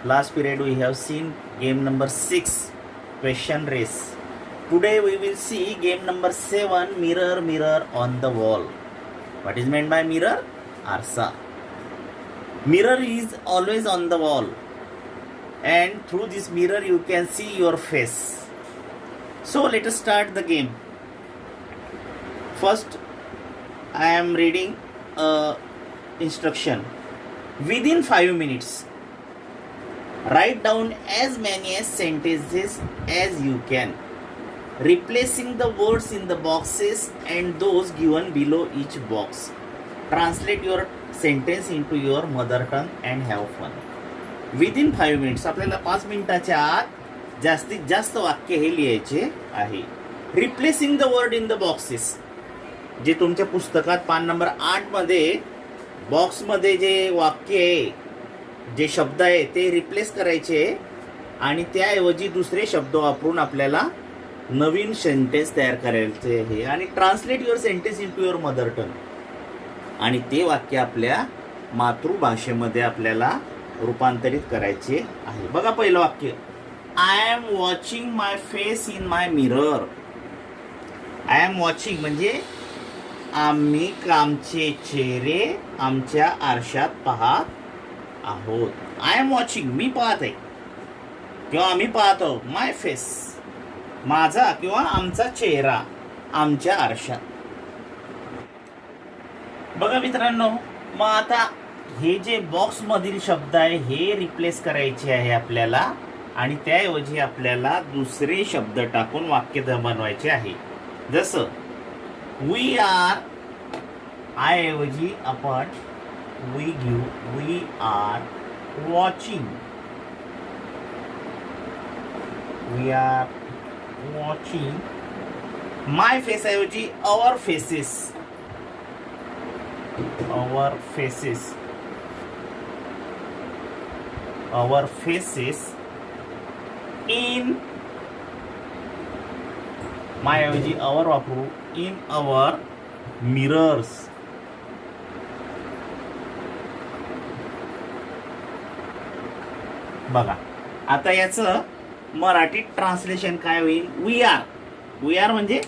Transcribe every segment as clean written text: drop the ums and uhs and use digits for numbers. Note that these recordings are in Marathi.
Last period we have seen game number 6, question race. Today we will see game number 7, mirror, mirror on the wall. What is meant by mirror? Arsa. Mirror is always on the wall, and through this mirror you can see your face. So let us start the game. First, I am reading instruction. Within 5 minutes, write down as many sentences as you can, replacing the words in the boxes and those given below each box. Translate your sentence into your mother tongue and have fun. Within 5 minutes, आपल्याला 5 मिनिटाच्या आत जास्तीत जास्त वाक्य हे लिहायचे आहे. Replacing the word in the boxes, जे तुमच्या पुस्तकात पान नंबर 8 मध्ये बॉक्समध्ये जे वाक्य आहे, जे शब्द आहे ते रिप्लेस करायचे आणि त्याऐवजी दुसरे शब्द वापरून आपल्याला नवीन सेंटेन्स तयार करायचे आहे. आणि translate your sentence into your mother tongue, आणि ते वाक्य आपल्या मातृभाषेमध्ये आपल्याला रूपांतरित करायचे आहे. बघा पहिलं वाक्य, I am watching my face in my mirror. I am watching म्हणजे आम्ही आमचे चेहरे आमच्या आरशात पाहत आहोत. आय एम वॉचिंग, मी पाहत आहे किंवा आम्ही पाहतो. माय फेस, माझा किंवा आमचा चेहरा आमच्या आरशात. बघा मित्रांनो, मग आता हे जे बॉक्स मधील शब्द आहे हे रिप्लेस करायचे आहे आपल्याला, आणि त्याऐवजी आपल्याला दुसरे शब्द टाकून वाक्य बनवायचे आहे. जसं वी आर, आय ऐवजी आपण वी घेऊ. We are watching, we are watching. My face ऐवजी our faces, our faces, our faces. In, my ऐवजी अवर वापरू. In our mirrors. बघा आता याचं मराठी ट्रान्सलेशन काय होईल. वी आर, वी आर म्हणजे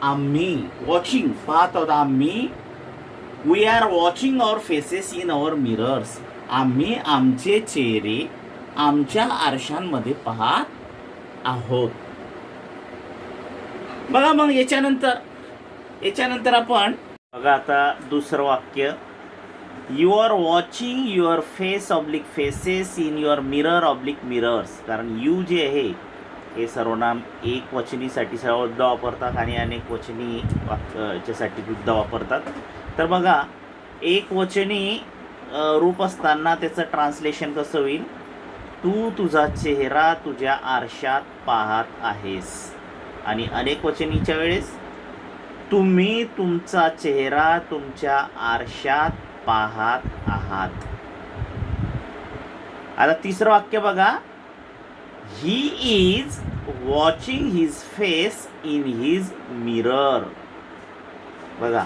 आम्ही. वॉचिंग पाहत आहोत आम्ही. We are watching our faces in our mirrors. आम्ही आमचे चेहरे आमच्या आरशांमध्ये पाहत आहोत. बघा मग याच्यानंतर आपण बघा आता दुसरं वाक्य, you are watching your face oblique faces in your mirror oblique mirrors. कारण यू जे आहे हे सर्वनाम एक वचनीसाठी सुद्धा वापरतात आणि अनेक वचनी याच्यासाठी सुद्धा वापरतात. तर बघा एक वचनी रूप असताना त्याचं ट्रान्सलेशन कसं होईल. तू तुझा चेहरा तुझ्या आरशात पाहत आहेस. आणि अनेक वचनीच्या वेळेस तुम्ही तुमचा चेहरा तुमच्या आरशात पाहत आहात. आता तिसरं वाक्य बघा, he is watching his face in his mirror. बघा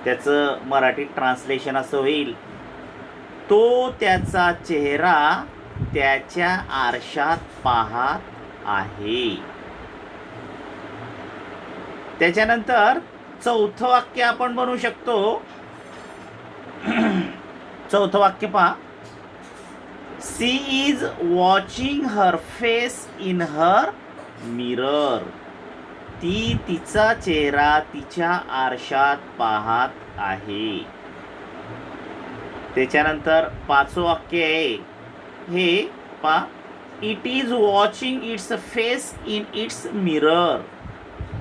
त्याचं मराठी ट्रान्सलेशन असं होईल, तो त्याचा चेहरा त्याच्या आरशात पाहत आहे. त्याच्यानंतर चौथं वाक्य आपण बनवू शकतो. चौथं वाक्य पहा, she is watching her face in her mirror. ती तिचा चेहरा तिच्या आरशात पाहत आहे. त्याच्यानंतर पाचवं वाक्य आहे हे पहा, it is watching its face in its mirror.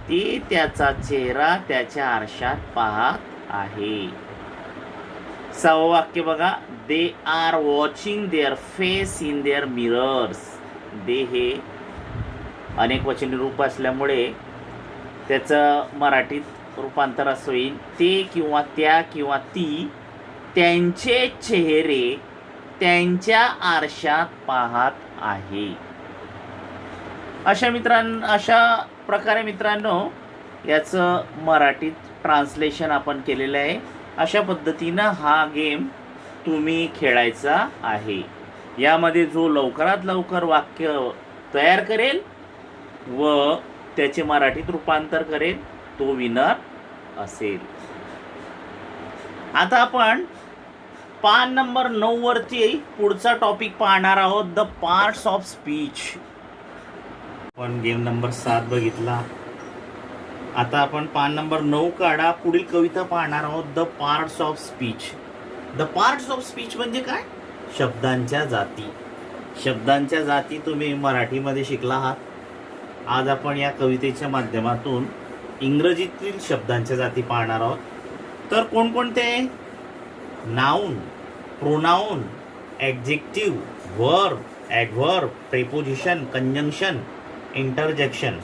ती त्याचा चेहरा त्याच्या आरशात पाहत आहे. सहावं वाक्य बघा, they are watching their face in their mirrors. They हे अनेक वचनी रूप असल्यामुळे त्याचं मराठीत रूपांतर असं होईल, ते किंवा त्या किंवा ती त्यांचे चेहरे त्यांच्या आरशात पाहत आहे. अशा प्रकारे मित्रांनो याचं मराठीत ट्रान्सलेशन आपण केलेलं आहे. अशा पद्धतीनं हा गेम तुम्ही खेळायचा आहे. यामध्ये जो लवकरात लवकर वाक्य तयार करेल व त्याचे मराठीत रूपांतर करेल तो विनर असेल. आता आपण पान नंबर 9 वरती पुढचा टॉपिक पाहणार आहोत, द पार्ट्स ऑफ स्पीच. आपण गेम नंबर 7 बघितला. आता आपण पान नंबर 9 काढा. पुढील कविता पाहणार आहोत, the parts of speech. The parts of speech म्हणजे काय? शब्दांच्या जाती. शब्दांच्या जाती तुम्ही मराठीमध्ये शिकला आहात. आज आपण या कवितेच्या माध्यमातून इंग्रजीतील शब्दांच्या जाती पाहणार आहोत. तर कोणकोणते? Noun, pronoun, adjective, verb, adverb, preposition, conjunction, interjection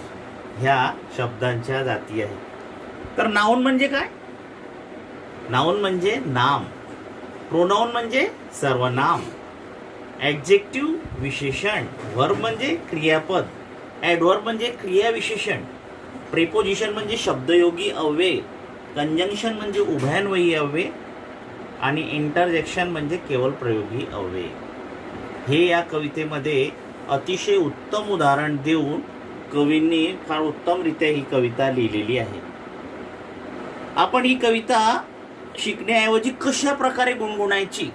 ह्या शब्दांच्या जाती आहेत. तर नाउन म्हणजे काय? नाउन म्हणजे नाम, प्रोनाउन म्हणजे सर्वनाम, ॲडजेक्टिव्ह विशेषण, वर्ब म्हणजे क्रियापद, ॲडव्हर्ब म्हणजे क्रियाविशेषण, प्रेपोजिशन म्हणजे शब्दयोगी अव्यय, कंजंक्शन म्हणजे उभयान्वयी अव्यय आणि इंटरजेक्शन म्हणजे केवळ प्रयोगी अव्यय. हे या कवितेमध्ये अतिशय उत्तम उदाहरण देऊन कवींनी फार उत्तमरित्या ही कविता लिहिलेली आहे. आपण ही कविता शिकण्याऐवजी कशा प्रकारे गुणगुणायची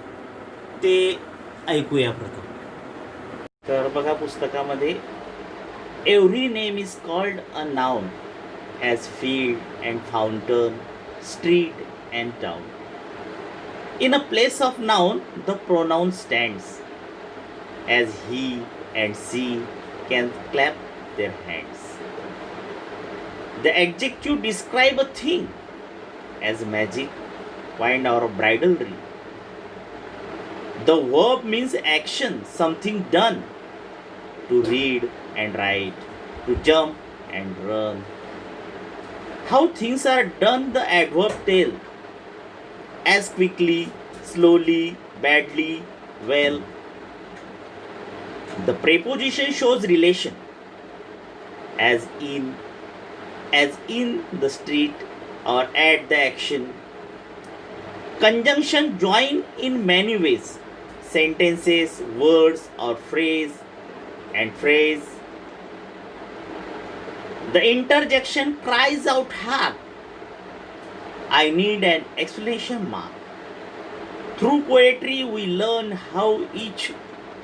ते ऐकूया प्रथम. तर बघा पुस्तकामध्ये, every name is called a noun as field and fountain, street and town. In a place of noun, the pronoun stands, as he and she can clap their hands. The adjective describe a thing, as magic, wine or bridalry. The verb means action, something done, to read and write, to jump and run. How things are done, the adverb tell, as quickly, slowly, badly, well. The preposition shows relation, as in the street or at the action. Conjunction join in many ways, sentences, words or phrase and phrase. The interjection cries out hark, I need an exclamation mark. Through poetry we learn how each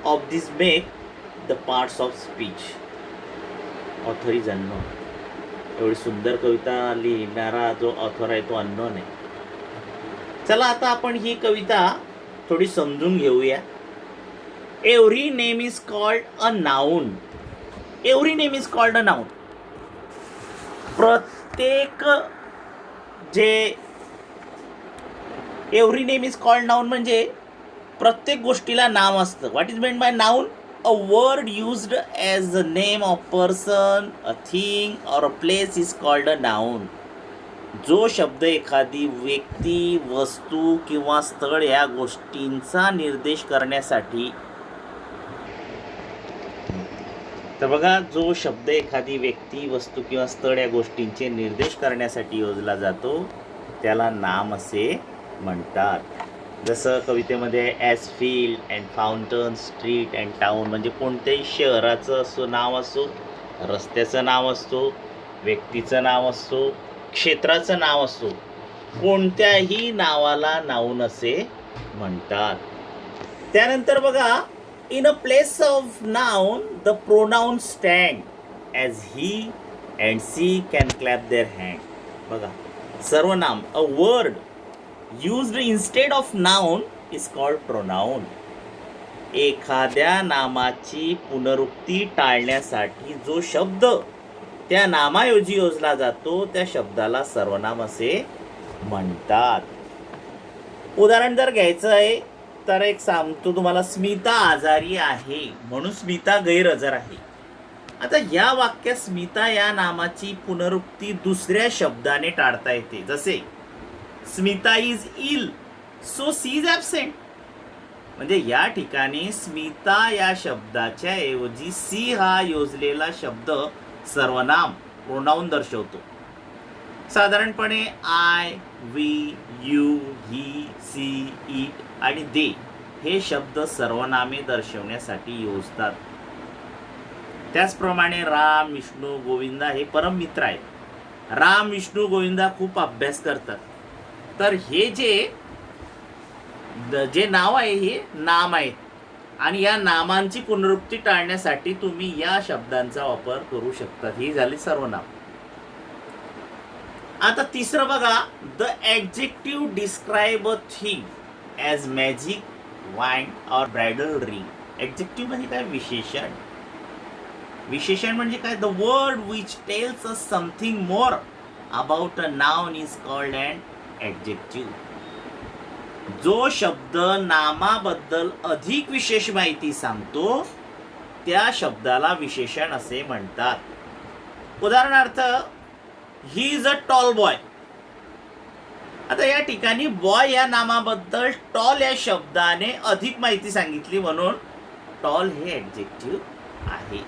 of these make the parts of speech. Author is unknown. एवढी सुंदर कविता लिहिणारा जो ऑथर आहे तो अननोन आहे. चला आता आपण ही कविता थोडी समजून घेऊया. Every name is called a noun. Every name is called a noun. प्रत्येक जे every name is called noun म्हणजे प्रत्येक गोष्टीला नाव असतं. What is meant by noun? A word used as a name of person, a thing or a place is called a noun. जो शब्द एखादी व्यक्ती, वस्तू किंवा स्थळ या गोष्टींचा निर्देश करण्यासाठी, तर बघा, जो शब्द एखादी व्यक्ती, वस्तू किंवा स्थळ या गोष्टींचे निर्देश करण्यासाठी योजला जातो त्याला नाम असे म्हणतात. जसं कवितेमध्ये as field and fountain, street and town म्हणजे कोणत्याही शहराचं असो नाव असो, रस्त्याचं नाव असतो, व्यक्तीचं नाव असो, क्षेत्राचं नाव असो, कोणत्याही नावाला नाउन असे म्हणतात. त्यानंतर बघा, in a place of noun the pronoun stand, as he and she can clap their hand. बघा, सर्वनाम, a word used instead of noun is called pronoun. एखाद्या नामाची पुनरुक्ती टाळण्यासाठी जो शब्द त्या नामाऐवजी योजला जातो त्या शब्दाला सर्वनाम असे म्हणतात. उदाहरण जर घ्यायचं आहे तर एक सांगतो तुम्हाला, स्मिता आजारी आहे म्हणून स्मिता गैरहजर आहे. आता या वाक्यात स्मिता या नामाची पुनरुक्ती दुसऱ्या शब्दाने टाळता येते. जसे Smita is ill so she is absent. म्हणजे या ठिकाणी स्मिता या शब्दाच्या ऐवजी सी हा योजलेला शब्द सर्वनाम, प्रोनाउन दर्शवतो. साधारणपणे I, we, you, he, she, it आणि दे हे शब्द सर्वनामे दर्शवण्यासाठी योजतात. त्याचप्रमाणे राम, विष्णू, गोविंदा हे परम मित्र आहेत. राम, विष्णू, गोविंदा खूप अभ्यास करतात. तर हे जे नाव आहे हे नाम आहे आणि या नामांची पुनरुक्ती टाळण्यासाठी तुम्ही या शब्दांचा वापर करू शकता. ही झाली सर्वनाम. आता तिसरं बघा, the adjective describe a thing as magic, wine or bridal ring. Adjective म्हणजे काय? विशेषण. विशेषण म्हणजे काय? The word which tells us something more about a noun is called an adjective. जो शब्द नामाबद्दल अधिक विशेष माहिती सांगतो त्या शब्दाला विशेषण असे म्हणतात. उदाहरणार्थ, he is a tall boy. आता या ठिकाणी बॉय या नामाबद्दल टॉल या शब्दाने अधिक माहिती सांगितली म्हणून टॉल हे ॲडजेक्टिव्ह आहे.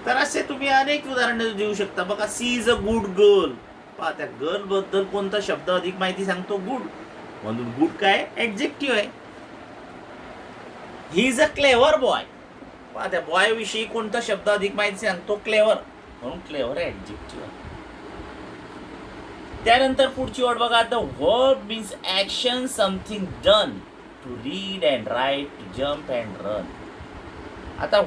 तर असे तुम्ही अनेक उदाहरणे देऊ शकता. बघा, she is a good girl. पहा, त्या गर्ल बद्दल कोणता शब्द अधिक माहिती सांगतो? गुड. म्हणून गुड काय? ॲडजेक्टिव्ह आहे. ही इज अ क्लेव्हर बॉय. पहा, त्या बॉय विषयी कोणता शब्द अधिक माहिती सांगतो? क्लेव्हर. म्हणून क्लेव्हर ॲडजेक्टिव्ह आहे. त्यानंतर पुढची वर्ड बघा, the verb means action, something done, to read and write, to jump and run. आता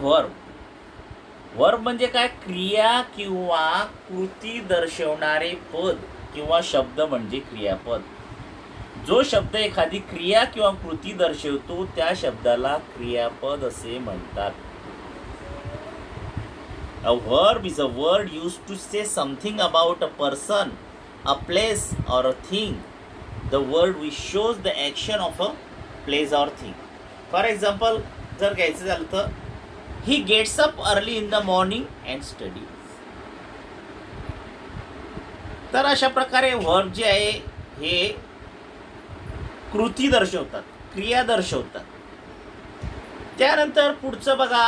वर्ब म्हणजे काय? क्रिया किंवा कृती दर्शवणारे पद किंवा शब्द म्हणजे क्रियापद. जो शब्द एखादी क्रिया किंवा कृती दर्शवतो त्या शब्दाला क्रियापद असे म्हणतात. A verb is a word used to say something about a person, a place or a thing. The word which shows the action of a place or thing. For example, जर घ्यायचं झालं तर he gets up early in the morning and studies. तर अशा प्रकारे वर्ब जे आहे हे कृती दर्शवतात, क्रिया दर्शवतात. त्यानंतर पुढचं बघा,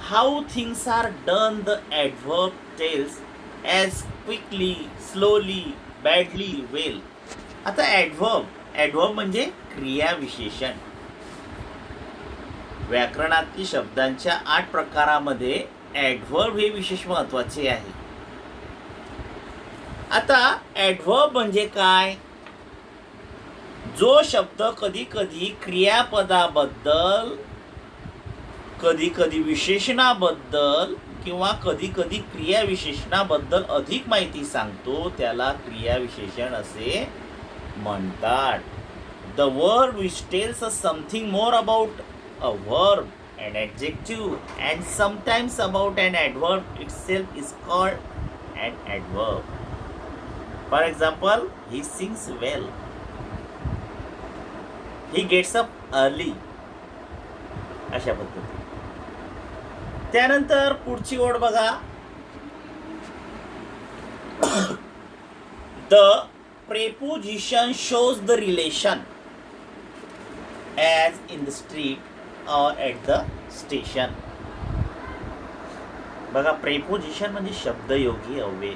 how things are done. The adverb tells as quickly, slowly, badly, well. आता ॲडव्हर्ब म्हणजे क्रियाविशेषण. व्याकरणातील शब्दांच्या 8 प्रकारामध्ये ॲडव्हर्ब हे विशेष महत्वाचे आहे. आता ॲडव्हर्ब म्हणजे काय? जो शब्द कधी कधी क्रियापदाबद्दल, कधी कधी विशेषणाबद्दल किंवा कधी कधी क्रियाविशेषणाबद्दल अधिक माहिती सांगतो त्याला क्रियाविशेषण असे म्हणतात. The word which tells us something more about a verb, an adjective, and sometimes about an adverb itself is called an adverb. For example, he sings well. He gets up early. अशा पद्धती. त्यानंतर पुढची ओळ बघा, the preposition shows the relation as in the street or at the station. बघा, प्रेपोजिशन म्हणजे शब्दयोगी अव्यय.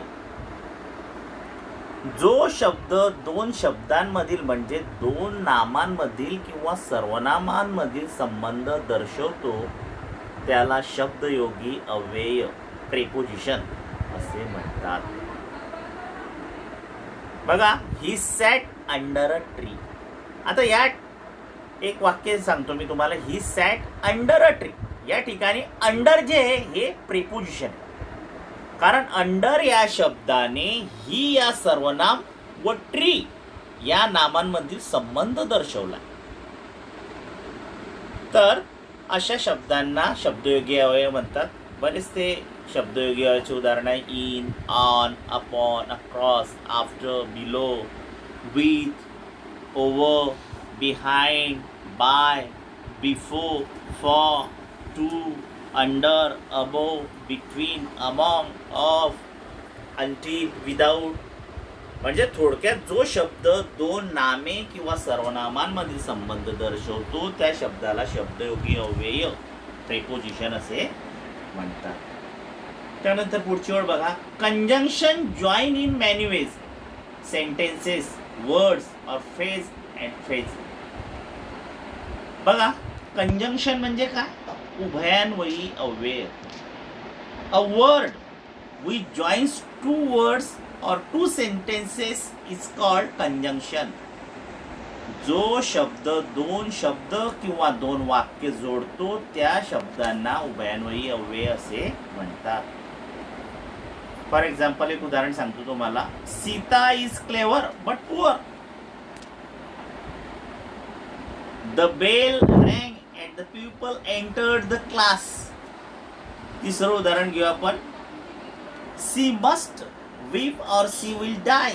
जो शब्द 2 शब्दांमधील म्हणजे 2 नामांमधील किंवा सर्वनामांमधील संबंध दर्शवतो त्याला शब्दयोगी अव्यय, प्रेपोजिशन असे म्हणतात. बघा, ही सॅट अंडर अ ट्री. आता यात एक वाक्य सांगतो मी तुम्हाला, ही सॅट अंडर अ ट्री. या ठिकाणी अंडर जे आहे हे प्रेपोजिशन आहे. कारण अंडर या शब्दाने ही या सर्वनाम व ट्री या नामांमधील संबंध दर्शवला. तर अशा शब्दांना शब्दयोगी अव्यय म्हणतात. बरेचसे शब्दयोगी अव्ययाचे उदाहरण आहे in, on, upon, across, after, below, with, over, behind, by, before, for, to, under, above, between, among, of, until, without. म्हणजे थोडक्यात जो शब्द 2 नामे किंवा सर्वनामांमधील संबंध दर्शवतो त्या शब्दाला शब्दयोगी अव्यय, प्रेपोजिशन असे म्हणतात. त्यानंतर पुढची ओळ बघा, conjunction join in many ways, sentences, words or phrase and phrase. बघा, कंजंक्शन म्हणजे काय? उभयान्वयी अव्यय. A word which joins two words or two sentences is called conjunction. जो शब्द दोन शब्द किंवा दोन वाक्य जोडतो त्या शब्दांना उभयान्वयी अव्यय असे म्हणतात. फॉर एक्झाम्पल एक उदाहरण सांगतो तुम्हाला. Sita is clever but poor. The bell rang and the people entered the class. तिसरं उदाहरण घेऊ आपण. She must weep or she will die.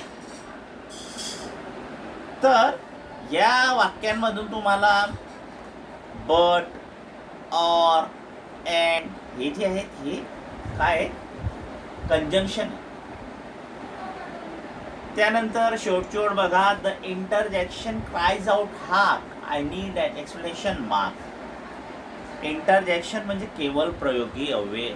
तर या वाक्यांमधून तुम्हाला बट, और, अँड हे जे आहेत हे काय कंजंक्शन. त्यानंतर शेवट बघा. The interjection cries out hark I need an explanation mark. Interjection म्हणजे केवळ प्रयोगी अव्यय.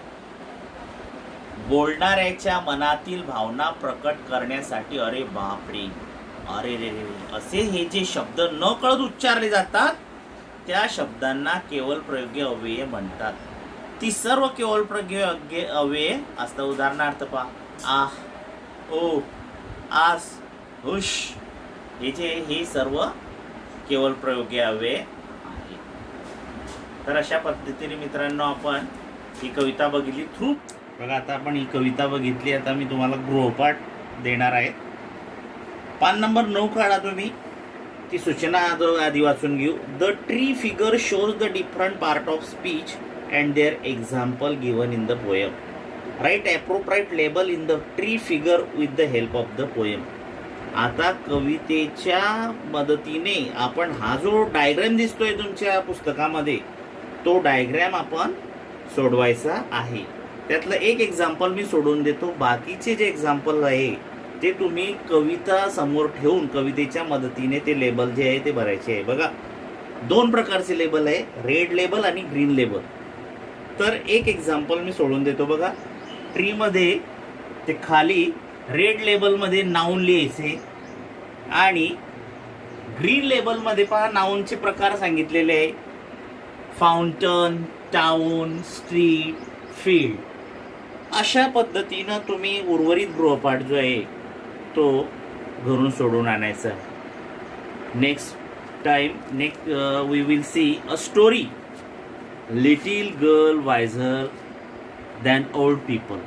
बोलणाऱ्याच्या मनातील भावना प्रकट करण्यासाठी अरे बापरे, अरे रे रे असे हे जे शब्द न कळत उच्चारले जातात त्या शब्दांना केवळ प्रयोगी अव्यय म्हणतात. ती सर्व केवळ प्रयोगी अव्यय असतात. उदाहरणार्थ पहा. आह, ओ, आस, हुश हे सर्व केवळ प्रयोगी अव्यय आहे. तर अशा पद्धतीने मित्रांनो आपण ही कविता बघितली. थ्रू बघा, आता आपण ही कविता बघितली. आता मी तुम्हाला गृहपाठ देणार आहे. पान नंबर 9 काढा तुम्ही. ती सूचना आधी वाचून घेऊ. The tree figure shows the different part of speech and their example given in the poem. Write appropriate label in the tree figure with the help of the poem. आता कवितेच्या मदतीने आपण हा जो डायग्रॅम दिसतोय तुमच्या पुस्तकामध्ये तो डायग्रॅम आपण सोडवायचा आहे. त्यातलं एक एक्झाम्पल मी सोडून देतो. बाकीचे जे एक्झाम्पल आहे ते तुम्ही कविता समोर ठेवून कवितेच्या मदतीने ते लेबल जे आहे ते भरायचे आहे. बघा, 2 प्रकारचे लेबल आहे, रेड लेबल आणि ग्रीन लेबल. तर एक एक्झाम्पल मी सोडून देतो. बघा, ट्रीमध्ये ते खाली रेड लेबलमध्ये नाऊन लिहायचे आणि ग्रीन लेबलमध्ये पहा नाऊनचे प्रकार सांगितलेले आहे. Fountain, town, street, field. अशा पद्धतीनं तुम्ही उर्वरित गृहपाठ जो आहे तो घरून सोडून आणायचा. Next time we will see a story. Little girl wiser than old people.